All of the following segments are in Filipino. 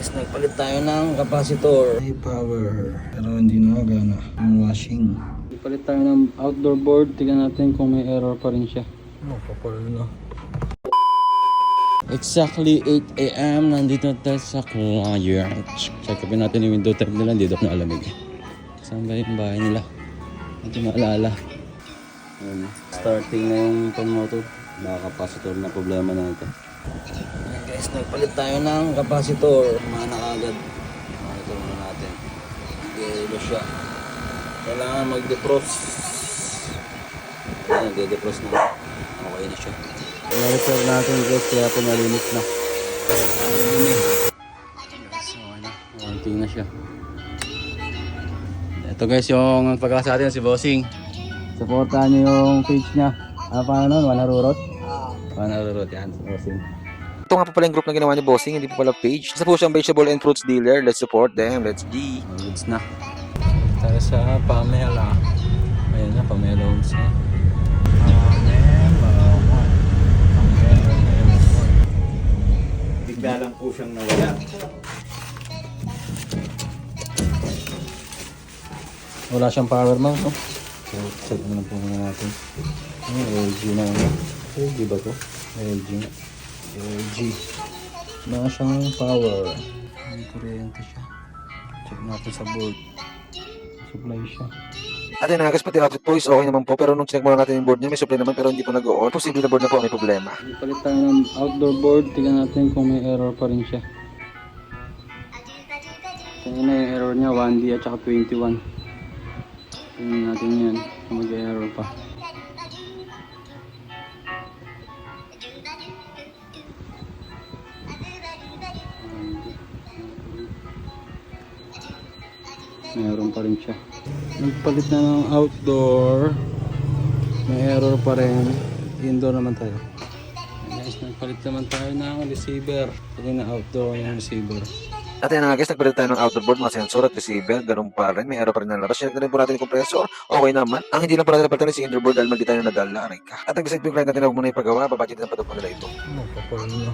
Guys, nagpalit tayo ng capacitor. May power. Pero hindi na gana. Yung washing. Nagpalit tayo ng outdoor board. Tignan natin kung may error pa rin siya. Kapal na. Exactly 8 AM. Nandito na tayo sa client. Check upin natin yung window type nila. Hindi daw na alamig. Saan ba yung bahay nila? Hindi maalala. Ayan, starting na yung pan motor. Baka capacitor na problema na ito. Ayan guys, nagpalit tayo ng capacitor. Mana agad. Monitor na natin. Gelo siya. Kailangan mag-defrost. Ayan, nagde-defrost na. Okay na siya. I-repair natin guys, kaya po malinis na. Okay na siya. Ito guys yung pagkakasa atin si Bossing. Supportahan niyo yung page niya. Ano pa nun? Wanarurot? Wanarurot yan si Bossing. Ito nga pa pala yung group na ginawa ni Bossing, hindi pa pala page. Isa po siyang vegetable and fruits dealer. Let's support them. Let's G. Goods na. Tayo sa Pamela. Ayan na, Pamela Homes na. Bigla lang po siyang nawala. Wala siyang power mount, no? So, check na lang po muna natin. LG na ano? LG ba to? LG na. LG. Wala siyang power. May kuryente siya. Check natin sa board. Supply siya. At yun nga guys, pati output po is okay naman po. Pero nung check muna natin yung board niya, may supply naman pero hindi po nag-on. Posible na board na po may problema. Palit tayo ng outdoor board. Tignan natin kung may error pa rin siya. Tingnan na yung error niya, 1D at saka 21. Tingnan natin yan kung mag-error pa. Meron pa rin siya. Nagpalit na ng outdoor. May error pa rin. Indoor naman tayo. Guys, nagpalit naman tayo ng receiver. Ito na outdoor yung receiver. At yun nga guys, nagpalit tayo ng outdoor board, mga sensor at receiver. Ganun pa rin, may error pa rin na labas. Check na rin po natin yung compressor. Okay naman. Ang hindi lang po natin napalitan si indoor board dahil mali tayo nadala. Aray ka. At nag-decide po yung client natin na huwag muna ipagawa. Babudget na pa po nila ito. Kapal na.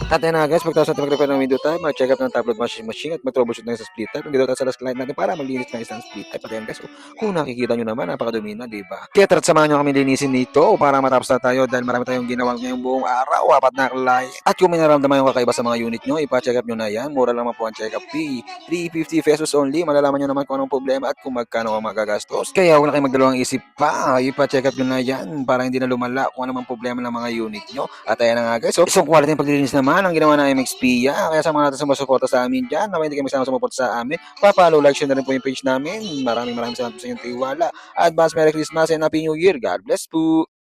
At yun nga guys, pagkatapos natin mag-repair ng window type, mag-check up ng top load machine at mag-troubleshoot na sa split type. Hindi daw tayo sa last client natin para maglinis ng isang split type. At yun guys, kung nakikita nyo naman, napakadumi na, diba? Kaya tara't samahan nyo kami linisin nito para matapos na tayo dahil marami tayong ginawa ngayong buong araw. Apat na client. At kung may naramdaman yung kakaiba sa mga unit nyo, ipa-check up nyo na yan. Mura lang po ang check up fee. 350 pesos only. Malalaman nyo naman kung anong problema at kung magkano ang magagastos. Kaya huwag na kayo magdalawang isip pa. Ipa-check up nyo na yan para hindi na lumala kung anong problema ng mga unit nyo. At ayan na nga guys. So, isang quality ng paglilinis naman ang ginawa ng MXP. Kaya sama natin sa masuporta sa amin dyan. Na hindi kami sama sumuporta sa amin. Papalo, like, share na rin po yung page namin. Maraming salamat po sa inyong tiwala. Advance Merry Christmas and Happy New Year. God bless po.